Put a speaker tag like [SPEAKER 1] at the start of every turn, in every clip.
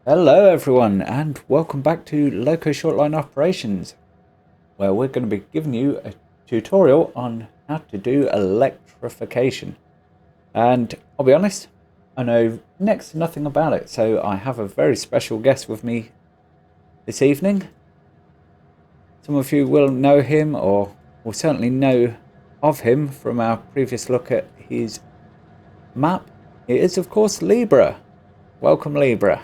[SPEAKER 1] Hello everyone and welcome back to Loco Shortline Operations, where we're going to be giving you a tutorial on how to do electrification. And I'll be honest, I know next to nothing about it, so I have a very special guest with me this evening. Some of you will know him, or will certainly know of him from our previous look at his map. It is of course Libra. Welcome Libra.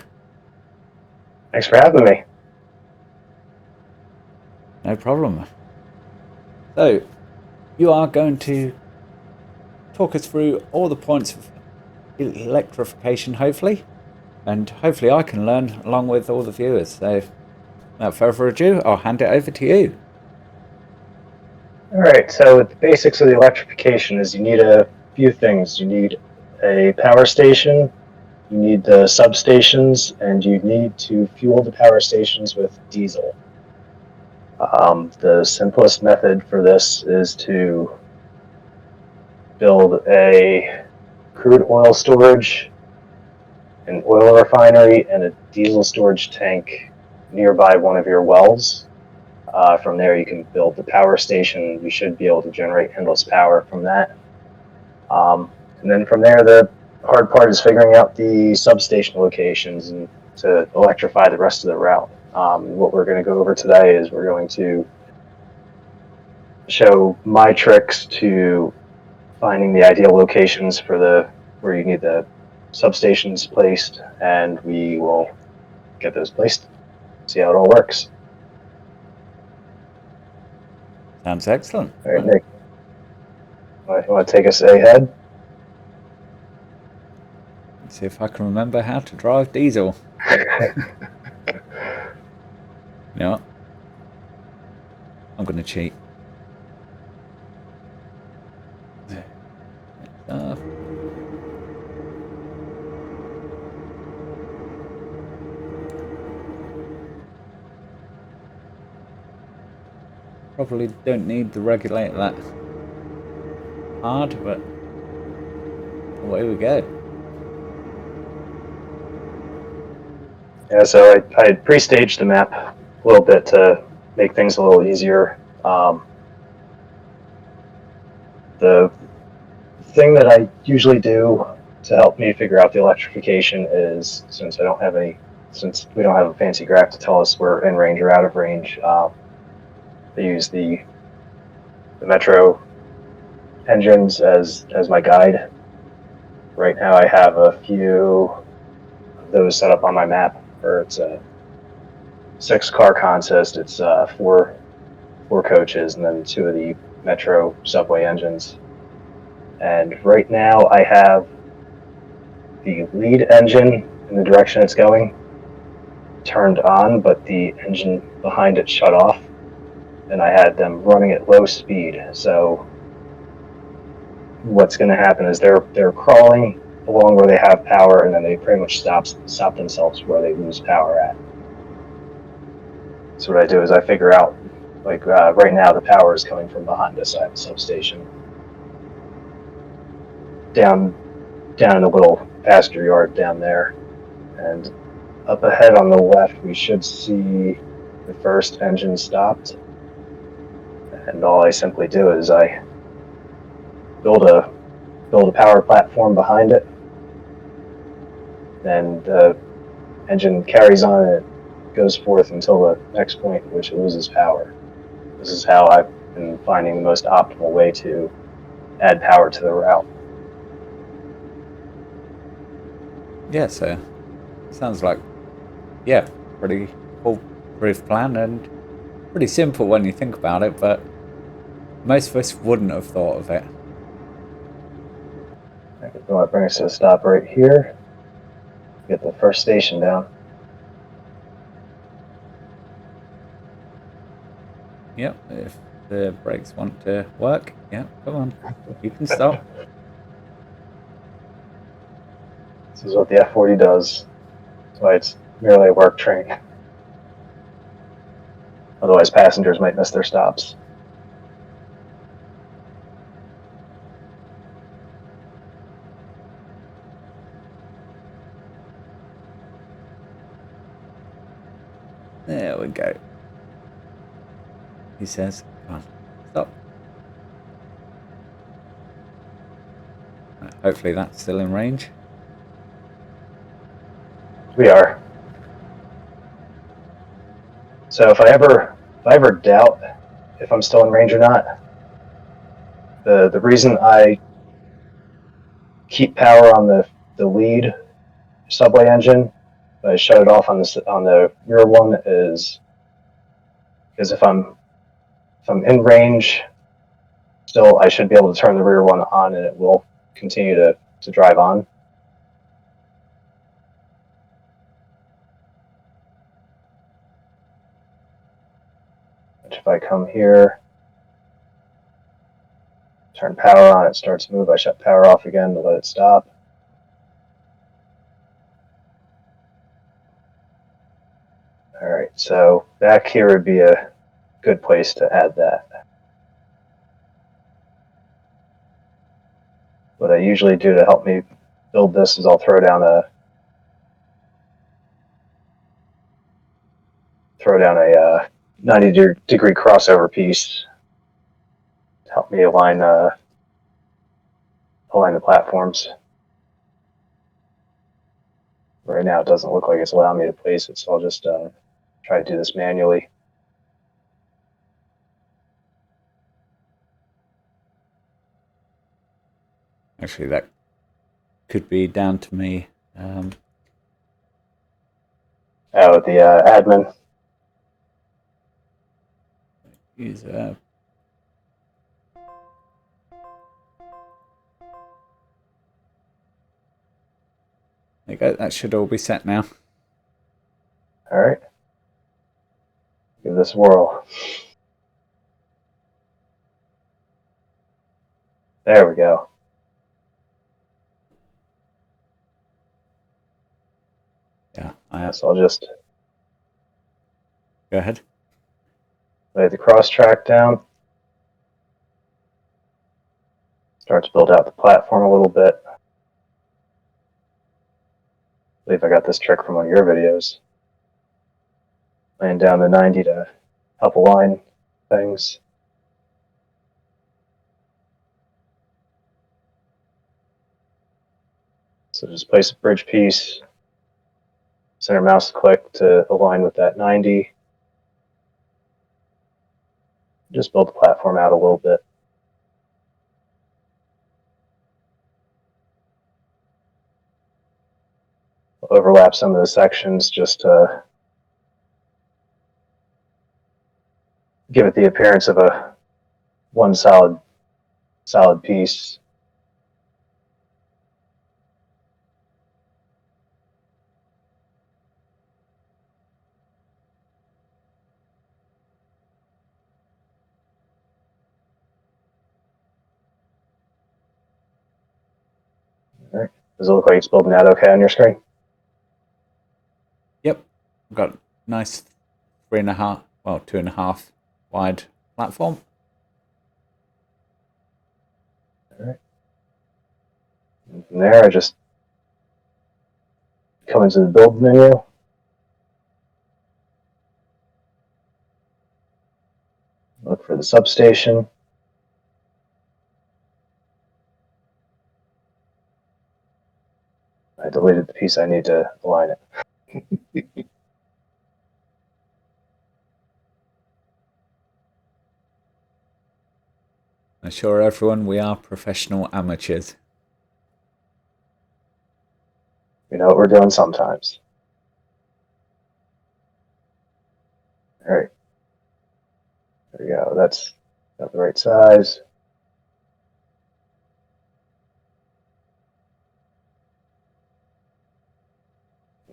[SPEAKER 2] Thanks for having me.
[SPEAKER 1] No problem. So, you are going to talk us through all the points of electrification, hopefully, and hopefully I can learn along with all the viewers. So, without further ado, I'll hand it over to you.
[SPEAKER 2] All right, so the basics of the electrification is you need a few things. You need a power station, you need the substations, and you need to fuel the power stations with diesel. The simplest method for this is to build a crude oil storage, an oil refinery, and a diesel storage tank nearby one of your wells. From there, you can build the power station. You should be able to generate endless power from that. And then from there, the hard part is figuring out the substation locations and to electrify the rest of the route. What we're going to go over today is we're going to show my tricks to finding the ideal locations for where you need the substations placed, and we will get those placed, see how it all works.
[SPEAKER 1] Sounds excellent.
[SPEAKER 2] All right, Nick, you want to take us ahead?
[SPEAKER 1] Let's see if I can remember how to drive diesel. No, I'm going to cheat. Probably don't need the regulator that hard, but away we go.
[SPEAKER 2] Yeah, so I pre-staged the map a little bit to make things a little easier. The thing that I usually do to help me figure out the electrification is, since we don't have a fancy graph to tell us we're in range or out of range, I use the Metro engines as my guide. Right now I have a few of those set up on my map, where it's a 6-car consist. It's four coaches and then 2 of the Metro subway engines. And right now I have the lead engine in the direction it's going turned on, but the engine behind it shut off, and I had them running at low speed. So what's going to happen is they're crawling along where they have power, and then they pretty much stop themselves where they lose power at. So what I do is I figure out, like right now the power is coming from behind us. I have a substation down in a little pasture yard down there, and up ahead on the left we should see the first engine stopped, and all I simply do is I build a power platform behind it. Then the engine carries on and it goes forth until the next point at which it loses power. This is how I've been finding the most optimal way to add power to the route.
[SPEAKER 1] Yeah, so sounds like, yeah, pretty foolproof plan and pretty simple when you think about it, but most of us wouldn't have thought of it.
[SPEAKER 2] I can bring us to a stop right here. Get the first station down.
[SPEAKER 1] Yep, if the brakes want to work, yeah, come on, you can stop.
[SPEAKER 2] This is what the F40 does. That's why it's merely a work train. Otherwise, passengers might miss their stops.
[SPEAKER 1] There we go. He says, come on, stop. Right, hopefully that's still in range.
[SPEAKER 2] We are. So if I ever doubt if I'm still in range or not, the reason I keep power on the lead subway engine, but I shut it off on the rear one, is because if I'm in range, still I should be able to turn the rear one on and it will continue to drive on. But if I come here, turn power on, it starts to move. I shut power off again to let it stop. All right, so back here would be a good place to add that. What I usually do to help me build this is I'll throw down a 90-degree crossover piece to help me align the platforms. Right now it doesn't look like it's allowing me to place it, so I'll just try to do this manually.
[SPEAKER 1] Actually, that could be down to me.
[SPEAKER 2] The admin.
[SPEAKER 1] Use there you go. That should all be set now.
[SPEAKER 2] All right. Give this a whirl. There we go.
[SPEAKER 1] Yeah,
[SPEAKER 2] so I'll just
[SPEAKER 1] go ahead.
[SPEAKER 2] lay the cross track down. Start to build out the platform a little bit. I believe I got this trick from one of your videos. Laying down the 90 to help align things. So just place a bridge piece, center mouse click to align with that 90. Just build the platform out a little bit. Overlap some of the sections just to give it the appearance of a one solid piece. All right. Does it look like it's building out okay on your screen?
[SPEAKER 1] Yep, I've got a nice 3.5, well, 2.5 wide platform.
[SPEAKER 2] All right. And from there, I just come into the build menu. Look for the substation. I deleted the piece I need to align it.
[SPEAKER 1] I assure everyone we are professional amateurs.
[SPEAKER 2] We know what we're doing sometimes. All right. There we go. That's got the right size.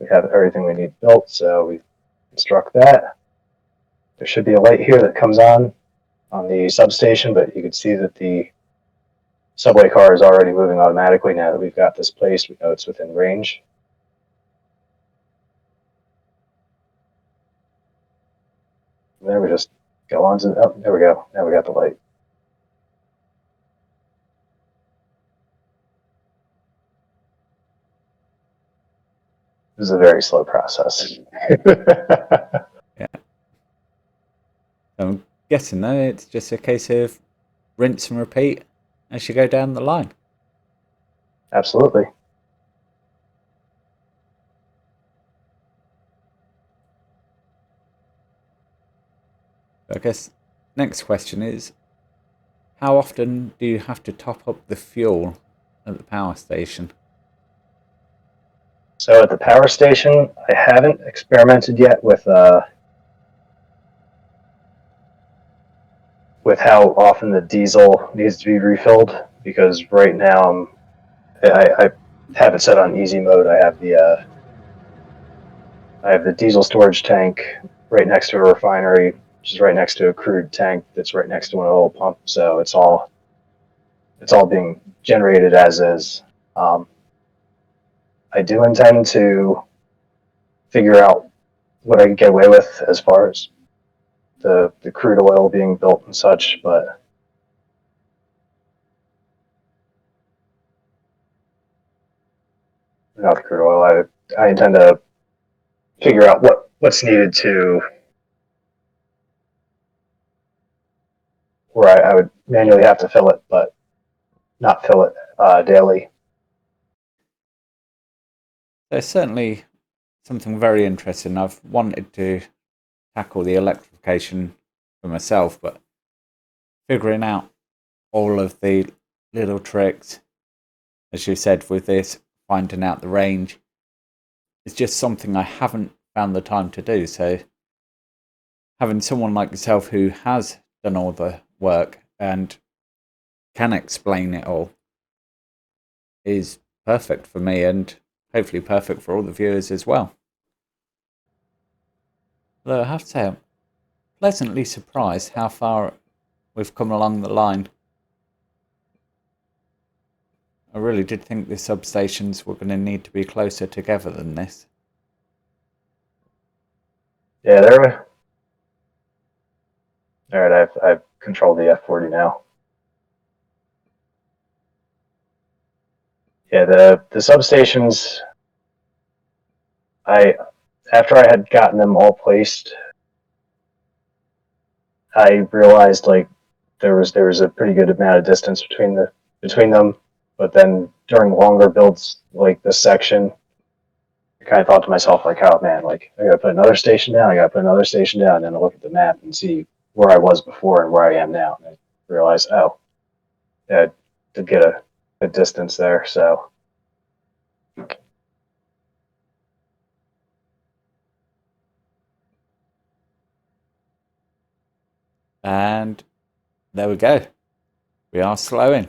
[SPEAKER 2] We have everything we need built, so we construct that. There should be a light here that comes on the substation, but you can see that the subway car is already moving automatically now that we've got this placed. We know it's within range. And there we just go on to, oh, there we go. Now we got the light. This is a very slow process.
[SPEAKER 1] Yeah, So I'm guessing though it's just a case of rinse and repeat as you go down the line.
[SPEAKER 2] Absolutely.
[SPEAKER 1] I guess next question is, how often do you have to top up the fuel at the power station?
[SPEAKER 2] So at the power station, I haven't experimented yet with how often the diesel needs to be refilled, because right now I have it set on easy mode. I have the diesel storage tank right next to a refinery, which is right next to a crude tank that's right next to an oil pump. So it's all being generated as is. Um, I do intend to figure out what I can get away with as far as the crude oil being built and such, but not the crude oil. I intend to figure out what's needed to where I would manually have to fill it, but not fill it daily.
[SPEAKER 1] There's certainly something very interesting. I've wanted to tackle the electrification for myself, but figuring out all of the little tricks, as you said, with this, finding out the range, is just something I haven't found the time to do. So having someone like yourself who has done all the work and can explain it all is perfect for me, and hopefully perfect for all the viewers as well. Though I have to say, I'm pleasantly surprised how far we've come along the line. I really did think the substations were going to need to be closer together than this.
[SPEAKER 2] Yeah, they're all right. I've controlled the F40 now. Yeah, the substations. I After I had gotten them all placed, I realized like there was a pretty good amount of distance between them. But then during longer builds like this section, I kind of thought to myself like, oh man, like I gotta put another station down. I gotta put another station down, and then I look at the map and see where I was before and where I am now. And I realized, oh, yeah, I did get a distance there. So
[SPEAKER 1] And there we go. We are slowing.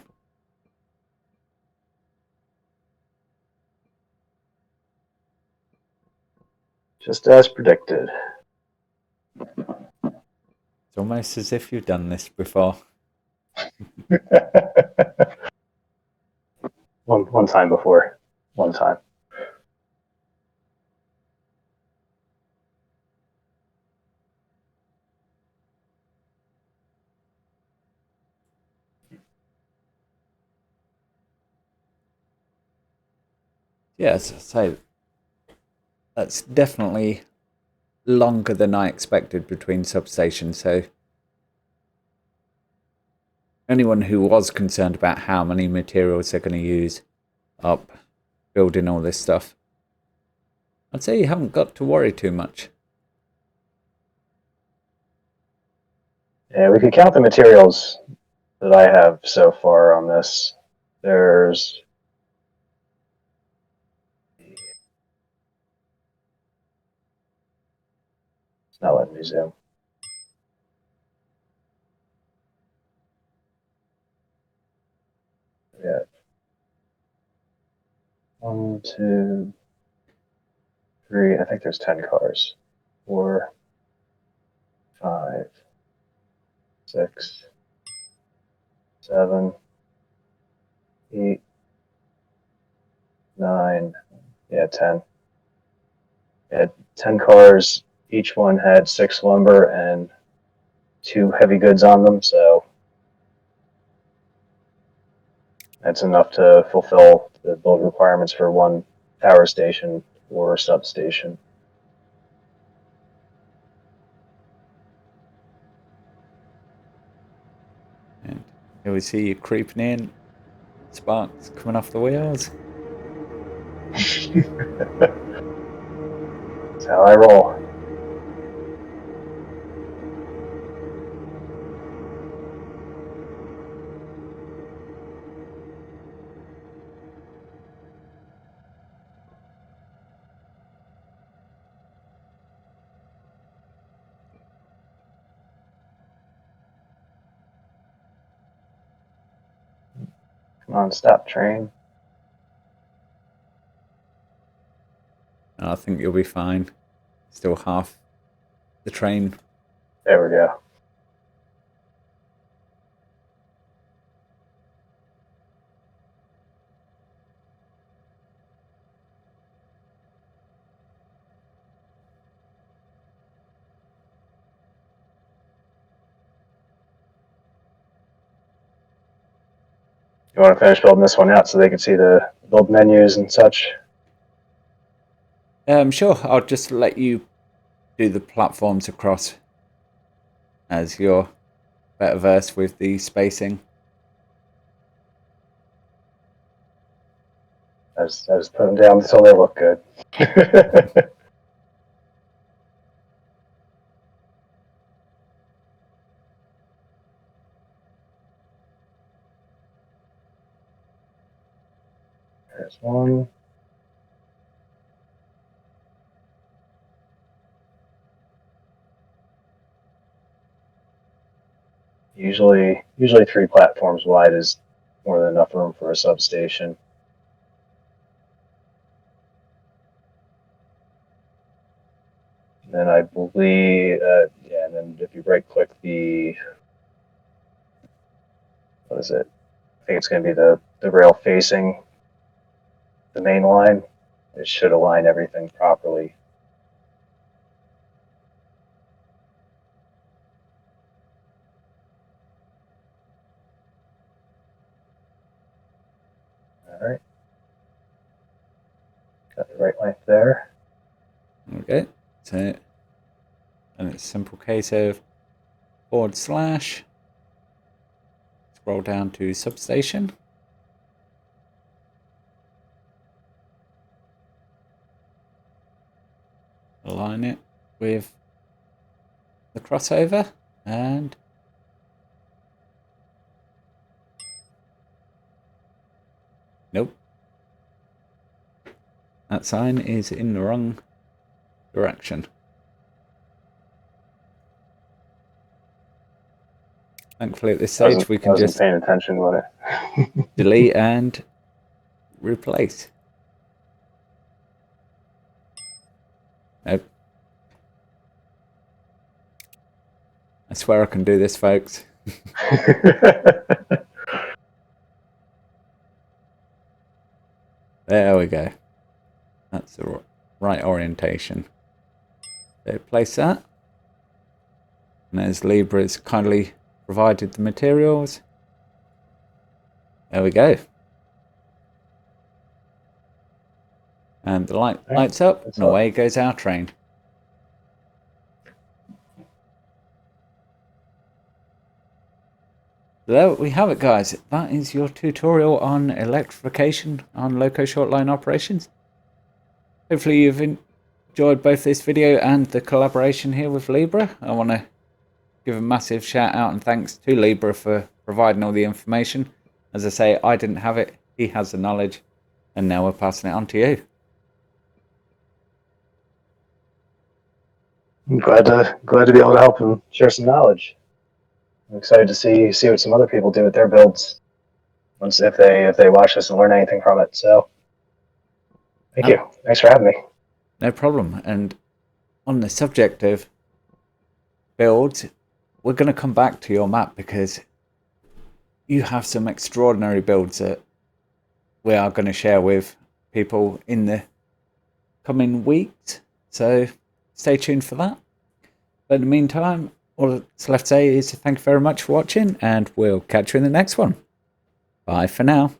[SPEAKER 2] just as predicted.
[SPEAKER 1] It's almost as if you've done this before.
[SPEAKER 2] one time before, one time.
[SPEAKER 1] Yes, so that's definitely longer than I expected between substations. So anyone who was concerned about how many materials they're going to use up building all this stuff, I'd say you haven't got to worry too much.
[SPEAKER 2] Yeah, we could count the materials that I have so far on this. There's it's not letting me zoom. Yeah. 1, 2, 3. I think there's 10 cars. 4, 5, 6, 7, 8, 9. Yeah, 10. Yeah, 10 cars. Each one had 6 lumber and 2 heavy goods on them. So that's enough to fulfill the build requirements for one power station or substation.
[SPEAKER 1] Here we see you creeping in, sparks coming off the wheels.
[SPEAKER 2] That's how I roll. Come on, stop, train.
[SPEAKER 1] I think you'll be fine. Still half the train.
[SPEAKER 2] There we go. You want to finish building this one out so they can see the build menus and such?
[SPEAKER 1] Sure, I'll just let you do the platforms across as you're better versed with the spacing.
[SPEAKER 2] I just put them down until they look good. There's one. Usually 3 platforms wide is more than enough room for a substation. And then I believe, yeah, and then if you right click the, what is it? I think it's going to be the rail facing the main line. It should align everything properly. All right. Got the right length there.
[SPEAKER 1] Okay, so and it's a simple case of / scroll down to substation. Align it with the crossover and nope. That sign is in the wrong direction. Thankfully at this stage we can just
[SPEAKER 2] paying attention with it.
[SPEAKER 1] delete and replace. Nope. I swear I can do this, folks. There we go. That's the right orientation. So place that. And as Libra has kindly provided the materials. There we go. And the lights up and away goes our train. So there we have it, guys. That is your tutorial on electrification on loco short line operations. Hopefully you've enjoyed both this video and the collaboration here with Libra. I want to give a massive shout out and thanks to Libra for providing all the information. As I say, I didn't have it, he has the knowledge, and now we're passing it on to you.
[SPEAKER 2] I'm glad to be able to help him share some knowledge. I'm excited to see what some other people do with their builds once if they watch this and learn anything from it. So thank you. Thanks for having me.
[SPEAKER 1] No problem. And on the subject of builds, we're going to come back to your map because you have some extraordinary builds that we are going to share with people in the coming weeks. So stay tuned for that. But in the meantime, all that's left to say is thank you very much for watching and we'll catch you in the next one. Bye for now.